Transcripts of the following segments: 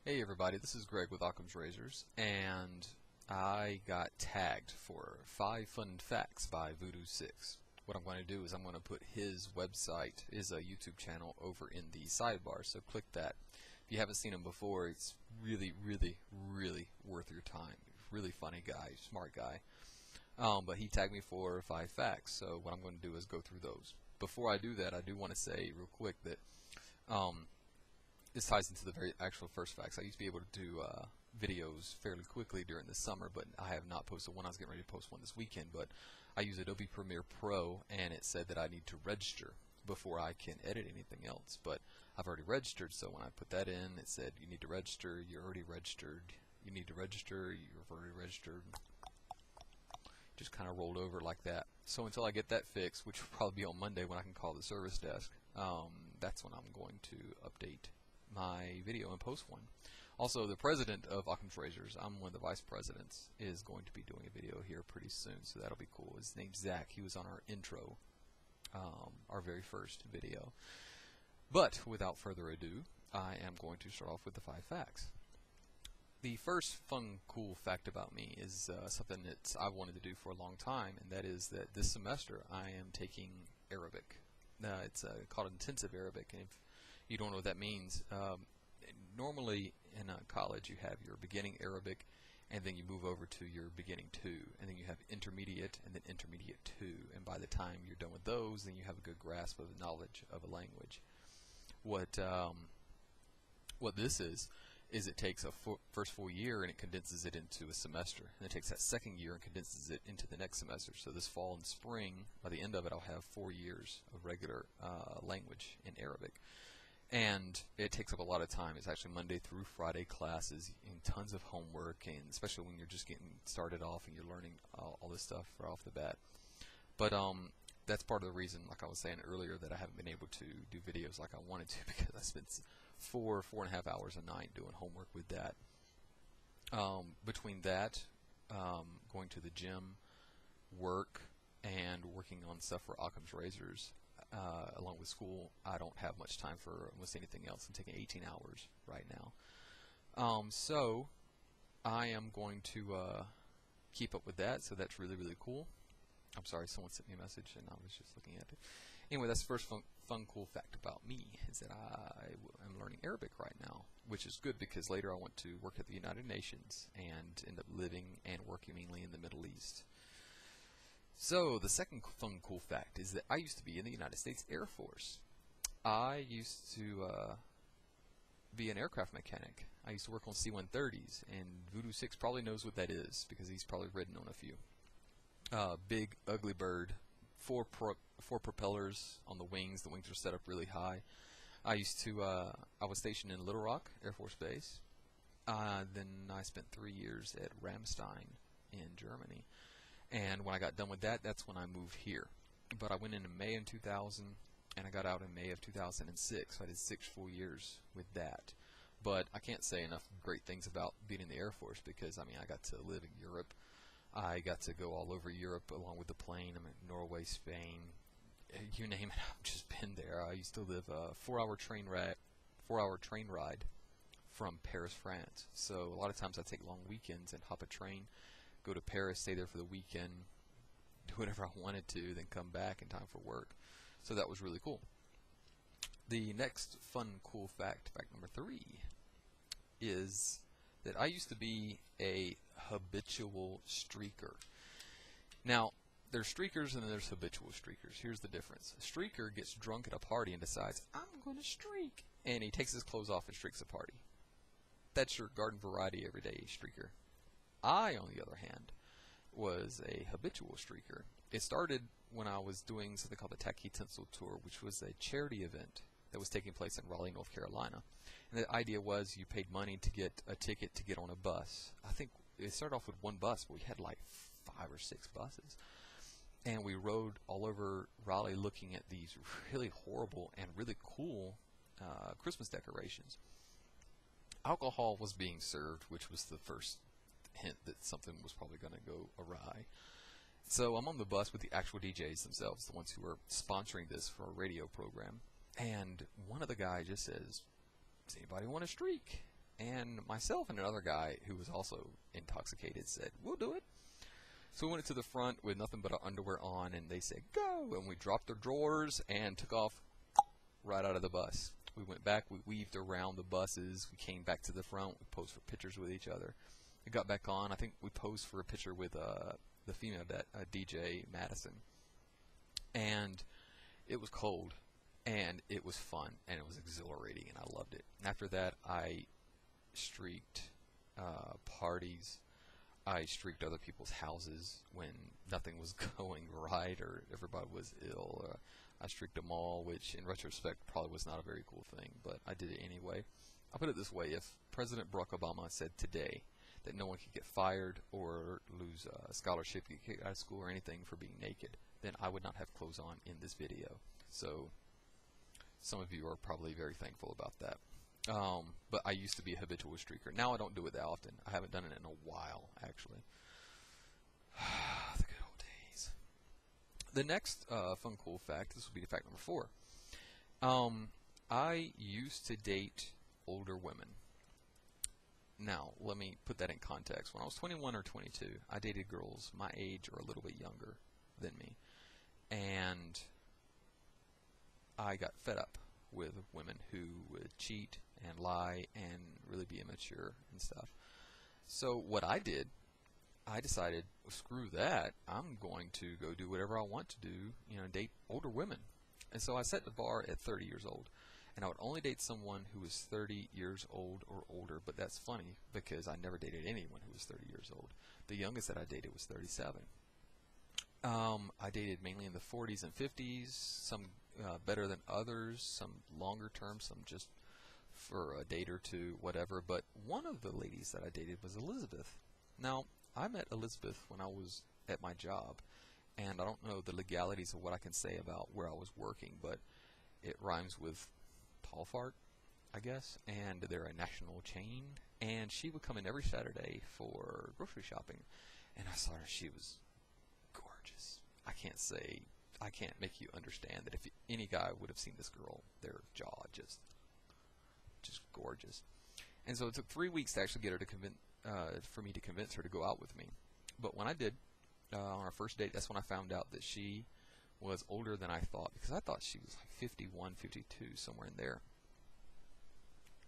Hey everybody, this is Greg with Occam's Razors, and I got tagged for 5 Fun Facts by VoodooSixxx. What I'm going to do is I'm going to put his website, his YouTube channel, over in the sidebar, so click that. If you haven't seen him before, it's really worth your time. Really funny guy, smart guy. But he tagged me for 5 facts, so what I'm going to do is go through those. Before I do that, I do want to say real quick that this ties into the very actual first facts. I used to be able to do videos fairly quickly during the summer, but I have not posted one. I was getting ready to post one this weekend, but I use Adobe Premiere Pro, and it said that I need to register before I can edit anything else. But I've already registered, so when I put that in, it said you need to register. You're already registered. You need to register. You've already registered. Just kind of rolled over like that. So until I get that fixed, which will probably be on Monday when I can call the service desk, that's when I'm going to update my video and post one. Also, the president of Occam's Razors, I'm one of the vice presidents, is going to be doing a video here pretty soon, so that'll be cool. His name's Zach. He was on our intro, our very first video. But without further ado, I am going to start off with the 5 facts. The first fun, cool fact about me is something that I wanted to do for a long time, and that is that this semester I am taking Arabic. It's called intensive Arabic, and if you don't know what that means, normally in college you have your beginning Arabic, and then you move over to your beginning 2, and then you have intermediate, and then intermediate 2, and by the time you're done with those, then you have a good grasp of the knowledge of a language. What this is it takes a first full year and it condenses it into a semester, and it takes that second year and condenses it into the next semester. So this fall and spring, by the end of it, I'll have 4 years of regular language in Arabic. And it takes up a lot of time. It's actually Monday through Friday classes and tons of homework, and especially when you're just getting started off and you're learning all this stuff right off the bat. But that's part of the reason, like I was saying earlier, that I haven't been able to do videos like I wanted to, because I spent 4.5 hours a night doing homework with that. Between that, going to the gym, work, and working on stuff for Occam's Razors, along with school, I don't have much time for almost anything else. I'm taking 18 hours right now. So I am going to keep up with that, so that's really cool. I'm sorry, someone sent me a message and I was just looking at it. Anyway, that's the first fun cool fact about me, is that I am learning Arabic right now, which is good because later I want to work at the United Nations and end up living and working mainly in the Middle East. So the second fun cool fact is that I used to be in the United States Air Force. I used to be an aircraft mechanic. I used to work on C-130s, and VoodooSixxx probably knows what that is because he's probably ridden on a few. Big, ugly bird, four propellers on the wings. The wings are set up really high. I was stationed in Little Rock Air Force Base. Then I spent 3 years at Ramstein in Germany. And when I got done with that, that's when I moved here. But I went in May in 2000, and I got out in May of 2006. So I did 6 full years with that. But I can't say enough great things about being in the Air Force because, I mean, I got to live in Europe. I got to go all over Europe along with the plane. I'm in Norway, Spain, you name it. I've just been there. I used to live a 4-hour train ride from Paris, France. So a lot of times I take long weekends and hop a train, go to Paris, stay there for the weekend, do whatever I wanted to, then come back in time for work. So that was really cool. The next fun, cool fact number 3, is that I used to be a habitual streaker. Now, there's streakers and then there's habitual streakers. Here's the difference. A streaker gets drunk at a party and decides, I'm going to streak. And he takes his clothes off and streaks a party. That's your garden variety everyday streaker. I, on the other hand, was a habitual streaker. It started when I was doing something called the Tacky Tinsel Tour, which was a charity event that was taking place in Raleigh, North Carolina. And the idea was you paid money to get a ticket to get on a bus. I think it started off with 1 bus, but we had like 5 or 6 buses. And we rode all over Raleigh looking at these really horrible and really cool Christmas decorations. Alcohol was being served, which was the first hint that something was probably going to go awry. So I'm on the bus with the actual DJs themselves, the ones who are sponsoring this for a radio program. And one of the guys just says, does anybody want to streak? And myself and another guy who was also intoxicated said, "We'll do it." So we went to the front with nothing but our underwear on, and they said, "Go!" And we dropped our drawers and took off right out of the bus. We went back, we weaved around the buses, we came back to the front, we posed for pictures with each other. We got back on, I think we posed for a picture with the female DJ Madison. And it was cold, and it was fun, and it was exhilarating, and I loved it. And after that, I streaked parties. I streaked other people's houses when nothing was going right or everybody was ill. I streaked them all, which in retrospect probably was not a very cool thing, but I did it anyway. I'll put it this way: if President Barack Obama said today that no one could get fired or lose a scholarship, get kicked out of school or anything for being naked, then I would not have clothes on in this video. So some of you are probably very thankful about that. But I used to be a habitual streaker. Now I don't do it that often. I haven't done it in a while, actually. The good old days. The next fun, cool fact, this will be fact number 4. I used to date older women. Now, let me put that in context. When I was 21 or 22, I dated girls my age or a little bit younger than me. And I got fed up with women who would cheat and lie and really be immature and stuff. So what I did, I decided, well, screw that. I'm going to go do whatever I want to do, date older women. And so I set the bar at 30 years old. And I would only date someone who was 30 years old or older. But that's funny because I never dated anyone who was 30 years old. The youngest that I dated was 37. I dated mainly in the 40s and 50s, some better than others, some longer term, some just for a date or two, whatever. But one of the ladies that I dated was Elizabeth. Now, I met Elizabeth when I was at my job, and I don't know the legalities of what I can say about where I was working, but it rhymes with tall fart, I guess, and they're a national chain, and she would come in every Saturday for grocery shopping, and I saw her. She was gorgeous. I can't make you understand that if any guy would have seen this girl, their jaw just gorgeous. And so it took 3 weeks to actually get her to for me to convince her to go out with me. But when I did, on our first date, that's when I found out that she was older than I thought, because I thought she was like 51, 52, somewhere in there.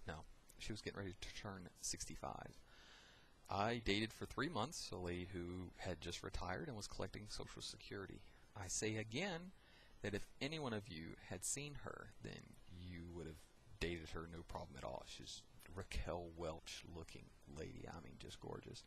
No, she was getting ready to turn 65. I dated for 3 months a lady who had just retired and was collecting Social Security. I say again that if any one of you had seen her, then you would have dated her no problem at all. She's Raquel Welch looking lady. I mean, just gorgeous.